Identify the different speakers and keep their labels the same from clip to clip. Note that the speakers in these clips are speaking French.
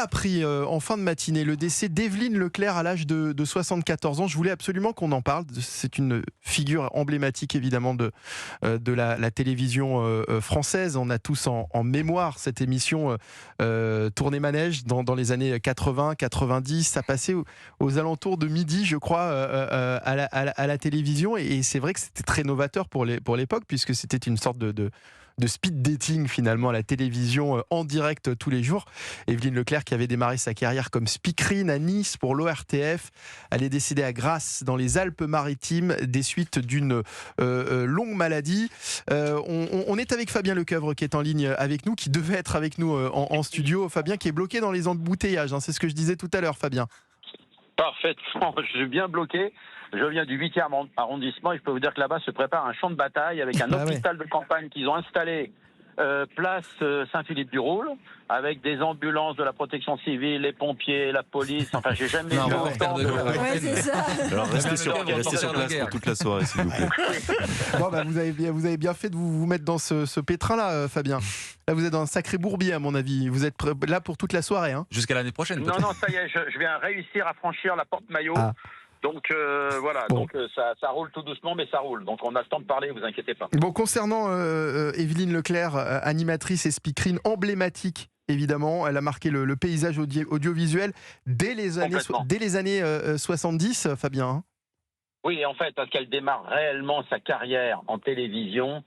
Speaker 1: appris en fin de matinée le décès d'Evelyne Leclerc à l'âge de 74 ans. Je voulais absolument qu'on en parle. C'est une figure emblématique évidemment de la télévision française. On a tous en mémoire cette émission Tournée Manège dans les années 80, 90. Ça passait aux alentours de midi, je crois, à la télévision. Et c'est vrai que c'était très novateur pour l'époque, puisque c'était une sorte de speed dating finalement à la télévision en direct tous les jours. Evelyne Leclerc qui avait démarré sa carrière comme speakerine à Nice pour l'ORTF. Elle est décédée à Grasse dans les Alpes-Maritimes des suites d'une longue maladie. On est avec Fabien Lecoeuvre qui est en ligne avec nous, qui devait être avec nous en studio. Fabien qui est bloqué dans les embouteillages, c'est ce que je disais tout à l'heure, Fabien.
Speaker 2: Parfaitement, je suis bien bloqué. Je viens du 8e arrondissement et je peux vous dire que là-bas se prépare un champ de bataille avec un hôpital de campagne qu'ils ont installé place Saint-Philippe-du-Roule, avec des ambulances de la protection civile, les pompiers, la police. Enfin, j'ai jamais vu autant de...
Speaker 3: Ouais, c'est ça.
Speaker 4: Alors restez sur place pour toute la soirée, s'il vous plaît.
Speaker 1: Bon, vous avez bien fait de vous mettre dans ce pétrin-là, Fabien. Là, vous êtes dans un sacré bourbier, à mon avis. Vous êtes là pour toute la soirée.
Speaker 4: Jusqu'à l'année prochaine,
Speaker 2: peut-être. Non, ça y est, je viens réussir à franchir la porte maillot. Donc voilà, bon. Donc ça roule tout doucement, mais ça roule. Donc on a le temps de parler, vous inquiétez pas.
Speaker 1: Bon, concernant Evelyne Leclerc, animatrice et speakerine emblématique, évidemment, elle a marqué le paysage audiovisuel dès les années 70, Fabien.
Speaker 2: Oui, en fait, parce qu'elle démarre réellement sa carrière en télévision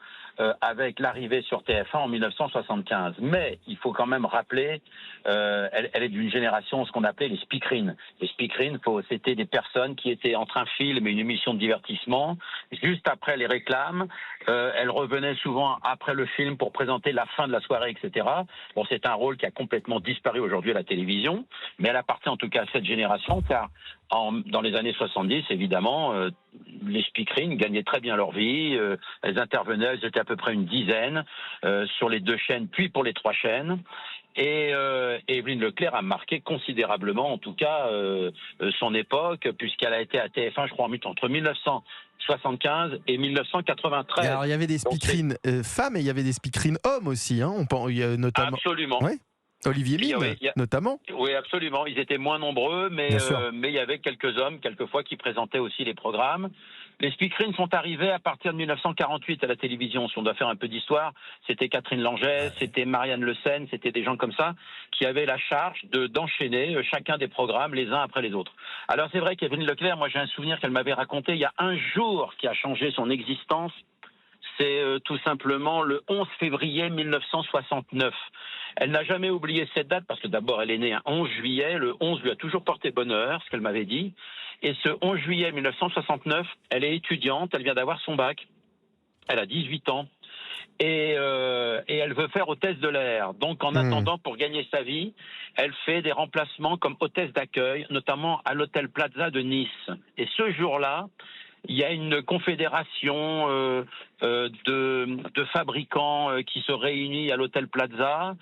Speaker 2: avec l'arrivée sur TF1 en 1975. Mais il faut quand même rappeler, elle est d'une génération, ce qu'on appelait les speakerines. Les speakerines, c'était des personnes qui étaient entre un film et une émission de divertissement. Juste après les réclames, elle revenait souvent après le film pour présenter la fin de la soirée, etc. Bon, c'est un rôle qui a complètement disparu aujourd'hui à la télévision, mais elle appartient en tout cas à cette génération, car dans les années 70, évidemment, les speakerines gagnaient très bien leur vie. Elles intervenaient, elles étaient à peu près une dizaine sur les 2 chaînes, puis pour les 3 chaînes. Et Evelyne Leclerc a marqué considérablement, en tout cas, son époque, puisqu'elle a été à TF1, je crois, entre 1975 et 1993.
Speaker 1: Alors, il y avait des speakerines femmes et il y avait des speakerines hommes aussi, notamment.
Speaker 2: Absolument.
Speaker 1: Ouais. Olivier Mine, notamment.
Speaker 2: Oui, absolument. Ils étaient moins nombreux, mais il y avait quelques hommes, quelquefois, qui présentaient aussi les programmes. Les speakerines sont arrivées à partir de 1948 à la télévision. Si on doit faire un peu d'histoire, c'était Catherine Langès, c'était Marianne Le Sen, c'était des gens comme ça qui avaient la charge d'enchaîner chacun des programmes les uns après les autres. Alors c'est vrai qu'Evelyne Leclerc, moi j'ai un souvenir qu'elle m'avait raconté il y a un jour qui a changé son existence. C'est tout simplement le 11 février 1969. Elle n'a jamais oublié cette date parce que d'abord elle est née un 11 juillet. Le 11 lui a toujours porté bonheur, ce qu'elle m'avait dit. Et ce 11 juillet 1969, elle est étudiante, elle vient d'avoir son bac. Elle a 18 ans. Et elle veut faire hôtesse de l'air. Donc en attendant, pour gagner sa vie, elle fait des remplacements comme hôtesse d'accueil, notamment à l'hôtel Plaza de Nice. Et ce jour-là, il y a une confédération de fabricants qui se réunit à l'hôtel Plaza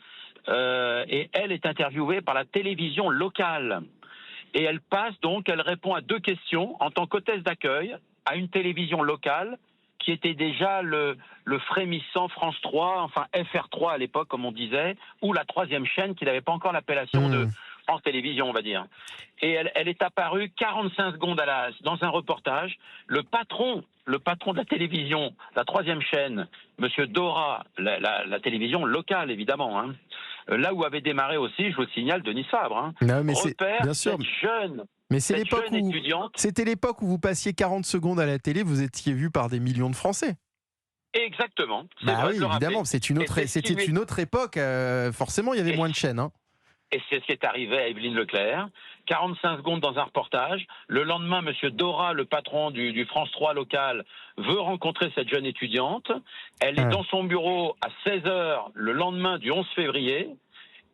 Speaker 2: et elle est interviewée par la télévision locale. Et elle répond à 2 questions en tant qu'hôtesse d'accueil à une télévision locale qui était déjà le frémissant France 3, enfin FR3 à l'époque comme on disait, ou la 3e chaîne qui n'avait pas encore l'appellation de France Télévisions, on va dire. Et elle est apparue 45 secondes dans un reportage. Le patron de la télévision, la 3e chaîne, Monsieur Dora, la télévision locale évidemment, là où avait démarré aussi, je vous le signale, Denis Fabre,
Speaker 1: non, mais
Speaker 2: repère
Speaker 1: bien sûr.
Speaker 2: cette jeune.
Speaker 1: Mais c'était l'époque où vous passiez 40 secondes à la télé, vous étiez vu par des millions de Français.
Speaker 2: Exactement.
Speaker 1: Oui, évidemment, c'était une autre époque. Forcément, il y avait moins de chaînes.
Speaker 2: Et c'est ce qui est arrivé à Evelyne Leclerc. 45 secondes dans un reportage. Le lendemain, Monsieur Dora, le patron du France 3 local, veut rencontrer cette jeune étudiante. Elle est dans son bureau à 16h le lendemain du 11 février.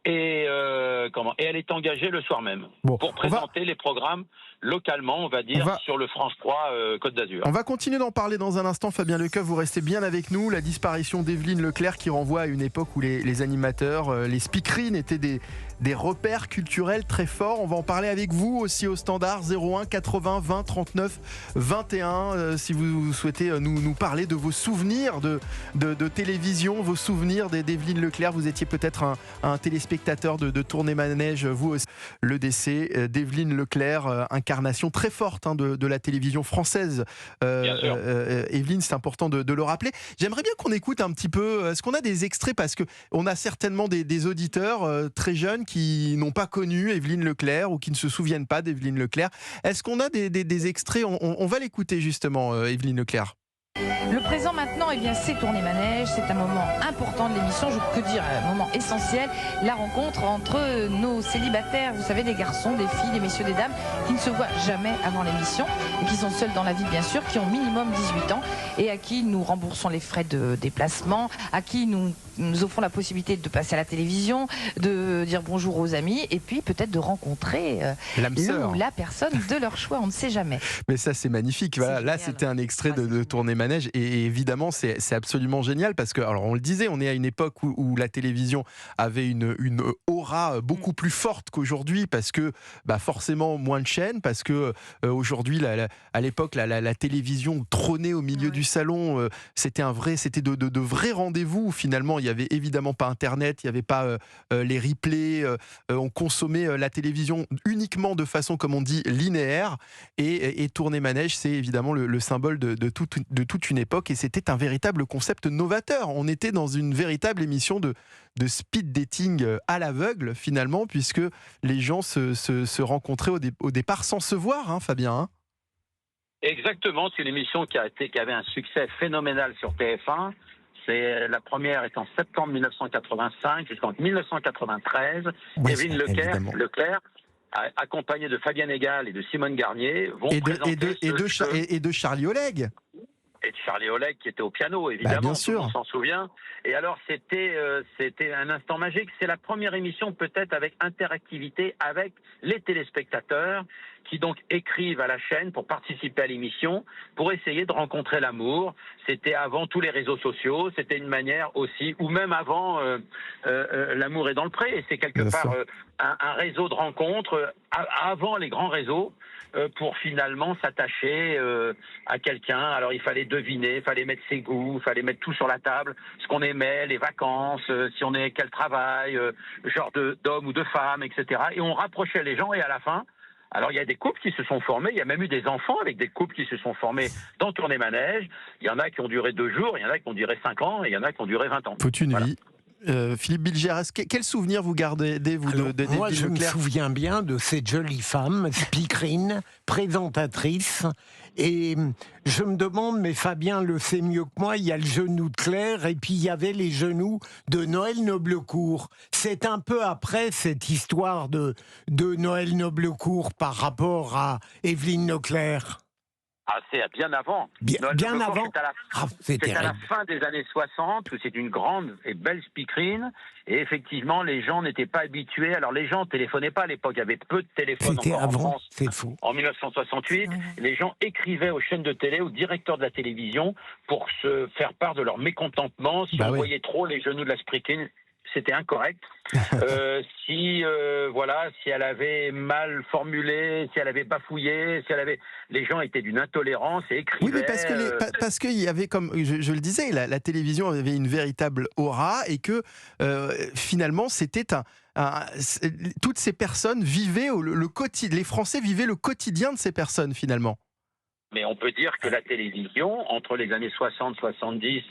Speaker 2: Et elle est engagée le soir même pour présenter les programmes localement, on va dire, sur le France 3 Côte d'Azur.
Speaker 1: On va continuer d'en parler dans un instant, Fabien Lecoeuvre, vous restez bien avec nous. La disparition d'Evelyne Leclerc qui renvoie à une époque où les animateurs, les speakerines étaient des repères culturels très forts. On va en parler avec vous aussi au standard 01 80 20 39 21 si vous souhaitez nous parler de vos souvenirs de télévision, vos souvenirs d'Evelyne Leclerc. Vous étiez peut-être un téléspectateur téléspectateurs de Tournée Manège, vous aussi, le décès d'Evelyne Leclerc, incarnation très forte de la télévision française. Evelyne, c'est important de le rappeler. J'aimerais bien qu'on écoute un petit peu, est-ce qu'on a des extraits, parce qu'on a certainement des auditeurs très jeunes qui n'ont pas connu Evelyne Leclerc ou qui ne se souviennent pas d'Evelyne Leclerc. Est-ce qu'on a des extraits? On va l'écouter justement, Evelyne Leclerc.
Speaker 3: Le présent maintenant, c'est Tournée Manège, c'est un moment important de l'émission, que dire, un moment essentiel, la rencontre entre nos célibataires, vous savez, des garçons, des filles, des messieurs, des dames, qui ne se voient jamais avant l'émission, et qui sont seuls dans la vie bien sûr, qui ont minimum 18 ans, et à qui nous remboursons les frais de déplacement, à qui nous offrons la possibilité de passer à la télévision, de dire bonjour aux amis, et puis peut-être de rencontrer le ou la personne de leur choix, on ne sait jamais.
Speaker 1: Mais ça c'est magnifique, voilà. Là c'était un extrait de Tournée Manège, et évidemment c'est absolument génial, parce que, alors on le disait, on est à une époque où la télévision avait une aura beaucoup plus forte qu'aujourd'hui, parce que forcément moins de chaînes, parce que aujourd'hui à l'époque la télévision trônait au milieu du salon, c'était de vrais rendez-vous. Finalement il n'y avait évidemment pas internet, il n'y avait pas les replays, on consommait la télévision uniquement de façon, comme on dit, linéaire, et Tournée Manège c'est évidemment le symbole de toute une époque, et c'était un véritable concept novateur. On était dans une véritable émission de speed dating à l'aveugle finalement, puisque les gens se rencontraient au départ sans se voir, Fabien.
Speaker 2: Exactement, c'est une émission qui avait un succès phénoménal sur TF1. La première est en septembre 1985 jusqu'en 1993. Evelyne Leclerc, accompagnée de Fabienne Egal et de Simone Garnier, vont présenter
Speaker 1: et de Charlie Oleg.
Speaker 2: Et de Charlie Oleg qui était au piano, évidemment,
Speaker 1: bien sûr.
Speaker 2: On s'en souvient. Et alors c'était un instant magique. C'est la première émission peut-être avec interactivité avec les téléspectateurs, qui donc écrivent à la chaîne pour participer à l'émission, pour essayer de rencontrer l'amour. C'était avant tous les réseaux sociaux, c'était une manière aussi, ou même avant l'amour est dans le pré, et c'est quelque part un réseau de rencontres avant les grands réseaux, pour finalement s'attacher à quelqu'un. Alors il fallait deviner, il fallait mettre ses goûts, il fallait mettre tout sur la table, ce qu'on aimait, les vacances, si on aimait quel travail, le genre d'homme ou de femme, etc. Et on rapprochait les gens, et à la fin, alors il y a des couples qui se sont formés, il y a même eu des enfants avec des couples qui se sont formés dans Tournée Manège. Il y en a qui ont duré 2 jours, il y en a qui ont duré 5 ans, et il y en a qui ont duré 20 ans.
Speaker 1: Faut une vie. Philippe Bilger, quel souvenir vous gardez de
Speaker 5: moi, je me souviens bien de cette jolie femme, speakerine, présentatrice, et je me demande, mais Fabien le sait mieux que moi, il y a le genou de Claire, et puis il y avait les genoux de Noël Noblecourt. C'est un peu après cette histoire de Noël Noblecourt par rapport à Evelyne Leclerc.
Speaker 2: Ah, c'est bien avant.
Speaker 5: Bien avant.
Speaker 2: C'est à la fin des années 60, où c'est une grande et belle speakerine. Et effectivement, les gens n'étaient pas habitués. Alors, les gens ne téléphonaient pas à l'époque. Il y avait peu de téléphones encore en France.
Speaker 5: C'est fou.
Speaker 2: En 1968, les gens écrivaient aux chaînes de télé, aux directeurs de la télévision, pour se faire part de leur mécontentement. Si on voyait trop les genoux de la speakerine, c'était incorrect. Si elle avait mal formulé, si elle avait bafouillé, les gens étaient d'une intolérance et écrivaient.
Speaker 1: Oui, mais parce qu'il y avait, comme je le disais, la télévision avait une véritable aura, et que finalement c'était toutes ces personnes vivaient les Français vivaient le quotidien de ces personnes finalement.
Speaker 2: Mais on peut dire que la télévision, entre les années 60-70,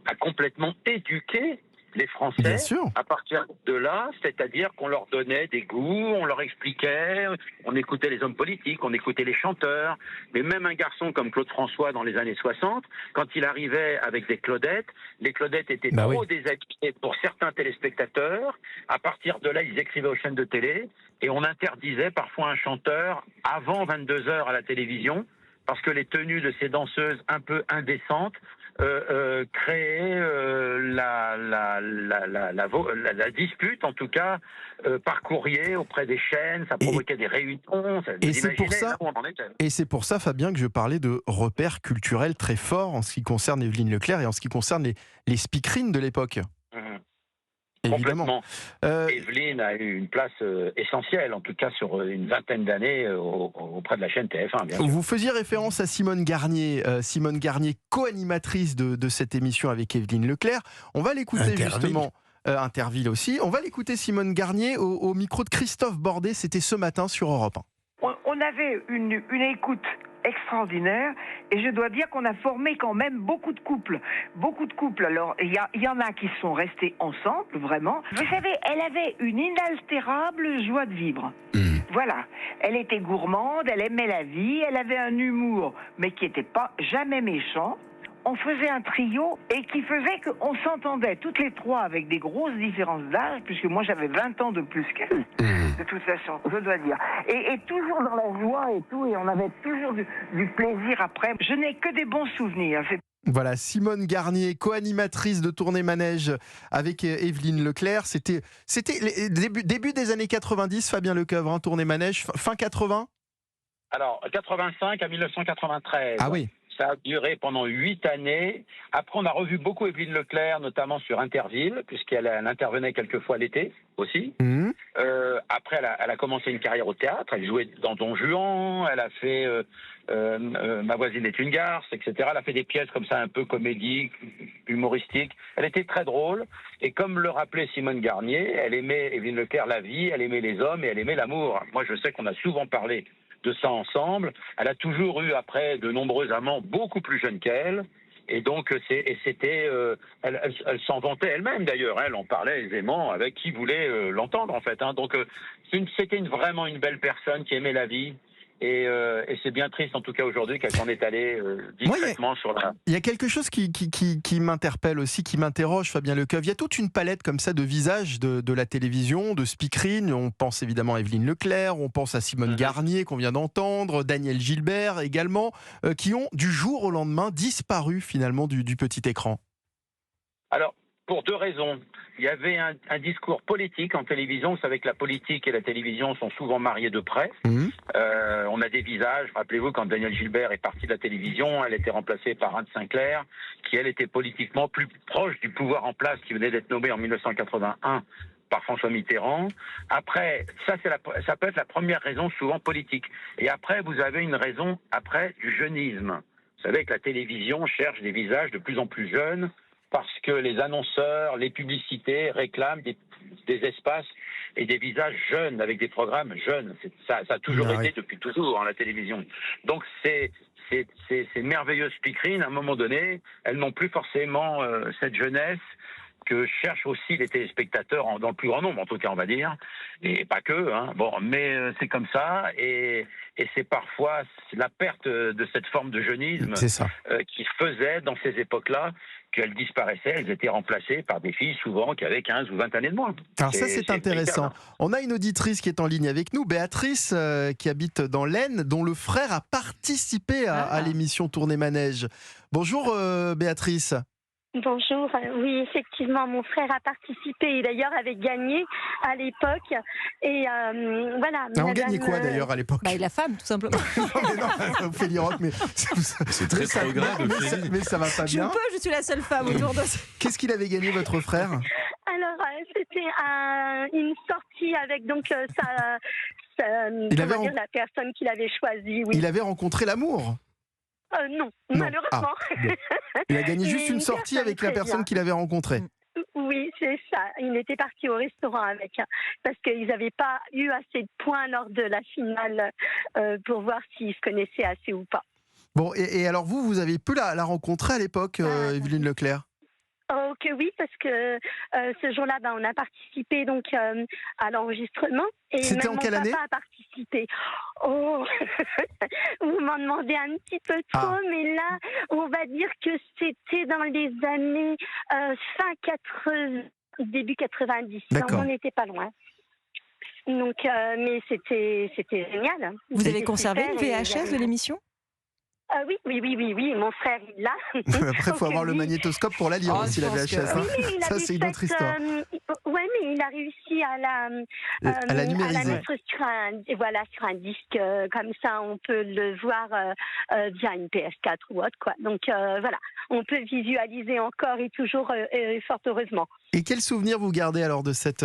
Speaker 2: a complètement éduqué les Français, à partir de là, c'est-à-dire qu'on leur donnait des goûts, on leur expliquait, on écoutait les hommes politiques, on écoutait les chanteurs, mais même un garçon comme Claude François dans les années 60, quand il arrivait avec des Claudettes, les Claudettes étaient trop déshabillées pour certains téléspectateurs. À partir de là, ils écrivaient aux chaînes de télé, et on interdisait parfois un chanteur avant 22h à la télévision, parce que les tenues de ces danseuses un peu indécentes créer la dispute, en tout cas, par courrier auprès des chaînes. Ça provoquait des réunions.
Speaker 1: Et c'est pour ça, Fabien, que je parlais de repères culturels très forts en ce qui concerne Evelyne Leclerc et en ce qui concerne les speakerines de l'époque. Évidemment.
Speaker 2: Evelyne a eu une place essentielle, en tout cas sur une vingtaine d'années auprès de la chaîne TF1. Bien sûr.
Speaker 1: Vous faisiez référence à Simone Garnier, co-animatrice de cette émission avec Evelyne Leclerc. On va l'écouter justement Interville aussi. On va l'écouter, Simone Garnier, au micro de Christophe Bordet. C'était ce matin sur Europe
Speaker 6: 1. On avait une écoute extraordinaire et je dois dire qu'on a formé quand même beaucoup de couples. Alors il y en a qui sont restés ensemble, vraiment. Vous savez, elle avait une inaltérable joie de vivre. Voilà, elle était gourmande, elle aimait la vie, elle avait un humour, mais qui n'était pas jamais méchant. On faisait un trio et qui faisait qu'on s'entendait toutes les trois avec des grosses différences d'âge, puisque moi j'avais 20 ans de plus qu'elle, de toute façon, je dois dire. Et toujours dans la joie et tout, et on avait toujours du plaisir après. Je n'ai que des bons souvenirs.
Speaker 1: Voilà, Simone Garnier, co-animatrice de Tournée Manège avec Evelyne Leclerc. C'était début des années 90, Fabien Lecoeuvre, hein, Tournée Manège, fin 80 ?
Speaker 2: Alors, 85 à 1993.
Speaker 1: Ah oui.
Speaker 2: Ça a duré pendant 8 années. Après, on a revu beaucoup Evelyne Leclerc, notamment sur Interville, puisqu'elle intervenait quelquefois l'été aussi. Après, elle a commencé une carrière au théâtre. Elle jouait dans Don Juan. Elle a fait Ma voisine est une garce, etc. Elle a fait des pièces comme ça, un peu comédie, humoristique. Elle était très drôle. Et comme le rappelait Simone Garnier, elle aimait, Evelyne Leclerc, la vie, elle aimait les hommes et elle aimait l'amour. Moi, je sais qu'on a souvent parlé de ça ensemble. Elle a toujours eu, après, de nombreux amants beaucoup plus jeunes qu'elle. Et donc, elle s'en vantait elle-même d'ailleurs. Elle en parlait aisément avec qui voulait l'entendre, en fait. Donc, c'était vraiment une belle personne qui aimait la vie. Et c'est bien triste, en tout cas aujourd'hui, qu'elle s'en est allée discrètement sur la...
Speaker 1: Il y a quelque chose qui m'interpelle aussi, qui m'interroge, Fabien Lecoeuvre. Il y a toute une palette comme ça de visages de la télévision, de speakerines. On pense évidemment à Evelyne Leclerc, on pense à Simone Garnier qu'on vient d'entendre, Daniel Gilbert également, qui ont du jour au lendemain disparu finalement du petit écran.
Speaker 2: Alors, pour deux raisons. Il y avait un discours politique en télévision. Vous savez que la politique et la télévision sont souvent mariées de près. On a des visages. Rappelez-vous, quand Daniel Gilbert est parti de la télévision, elle était remplacée par Anne Sinclair, qui, elle, était politiquement plus proche du pouvoir en place, qui venait d'être nommé en 1981 par François Mitterrand. Après, ça peut être la première raison, souvent politique. Et après, vous avez une raison, du jeunisme. Vous savez que la télévision cherche des visages de plus en plus jeunes, parce que les annonceurs, les publicités réclament des espaces et des visages jeunes, avec des programmes jeunes. Ça a toujours été depuis toujours, la télévision. Donc ces merveilleuses speakerines, à un moment donné, elles n'ont plus forcément cette jeunesse que cherchent aussi les téléspectateurs dans le plus grand nombre, en tout cas, on va dire, et pas que. Mais c'est comme ça, et c'est parfois la perte de cette forme de jeunisme qui faisait, dans ces époques-là, qu'elles disparaissaient, elles étaient remplacées par des filles souvent qui avaient 15 ou 20 années de moins.
Speaker 1: Alors ça, c'est intéressant. On a une auditrice qui est en ligne avec nous, Béatrice, qui habite dans l'Aisne, dont le frère a participé à l'émission Tournée Manège. Bonjour Béatrice.
Speaker 7: Bonjour, oui, effectivement, mon frère a participé et d'ailleurs avait gagné à l'époque. Et voilà.
Speaker 1: On gagnait quoi d'ailleurs à l'époque?
Speaker 8: La femme, tout simplement.
Speaker 1: Non, Ophélie Roch, mais
Speaker 4: c'est très progrès de Ophélie.
Speaker 1: Mais ça va pas bien.
Speaker 8: Je suis la seule femme autour de ça.
Speaker 1: Qu'est-ce qu'il avait gagné, votre frère?
Speaker 7: Alors, c'était une sortie avec donc la personne qu'il avait choisie. Oui.
Speaker 1: Il avait rencontré l'amour?
Speaker 7: Non, malheureusement.
Speaker 1: Bon. Il a gagné juste une sortie avec la personne qu'il avait rencontrée.
Speaker 7: Oui, c'est ça. Il était parti au restaurant avec, parce qu'ils n'avaient pas eu assez de points lors de la finale pour voir s'ils se connaissaient assez ou pas.
Speaker 1: Bon, et alors vous avez pu la rencontrer à l'époque, Evelyne Leclerc?
Speaker 7: Oh, que oui, parce que ce jour-là, on a participé donc à l'enregistrement. Et
Speaker 1: c'était en quelle année?
Speaker 7: Mon papa a participé. Oh, vous m'en demandez un petit peu trop, mais là, on va dire que c'était dans les années fin 80, début 90.
Speaker 1: D'accord.
Speaker 7: On n'était pas loin. Donc, mais c'était génial.
Speaker 8: Vous avez conservé une VHS de l'émission?
Speaker 7: Oui, mon frère, il l'a.
Speaker 1: Après, il faut avoir le magnétoscope pour la lire aussi, la VHS. Ça, c'est une autre histoire.
Speaker 7: Oui, mais il a réussi à la
Speaker 1: numériser.
Speaker 7: Mettre sur un disque. Comme ça, on peut le voir via une PS4 ou autre, quoi. Donc, voilà, on peut visualiser encore et toujours, fort heureusement.
Speaker 1: Et quel souvenir vous gardez alors de cette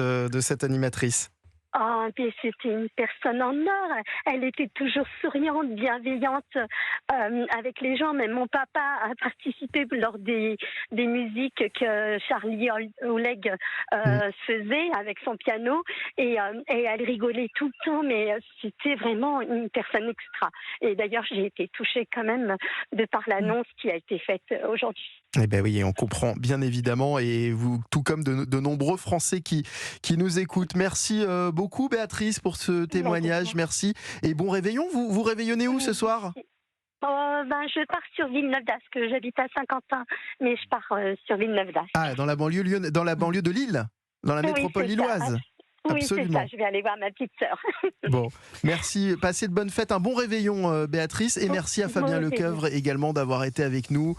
Speaker 1: animatrice?
Speaker 7: Oh, mais c'était une personne en or. Elle était toujours souriante, bienveillante avec les gens. Même mon papa a participé lors des musiques que Charlie Oleg faisait avec son piano. Et elle rigolait tout le temps, mais c'était vraiment une personne extra. Et d'ailleurs, j'ai été touchée quand même de par l'annonce qui a été faite aujourd'hui.
Speaker 1: Eh bien oui, on comprend bien évidemment, et vous, tout comme de nombreux Français qui nous écoutent. Merci beaucoup Béatrice pour ce témoignage, merci. Et bon réveillon, vous réveillonnez où ce soir ?
Speaker 7: Je pars sur Villeneuve-d'Ascq, j'habite à Saint-Quentin, mais je pars sur Villeneuve-d'Ascq.
Speaker 1: Ah, dans la banlieue de Lille ? Dans la métropole lilloise ?
Speaker 7: Oui,
Speaker 1: Absolument.
Speaker 7: c'est ça, je vais aller voir ma petite sœur.
Speaker 1: Bon, merci, passez de bonnes fêtes, un bon réveillon Béatrice, et merci à Fabien Lecoeuvre également d'avoir été avec nous.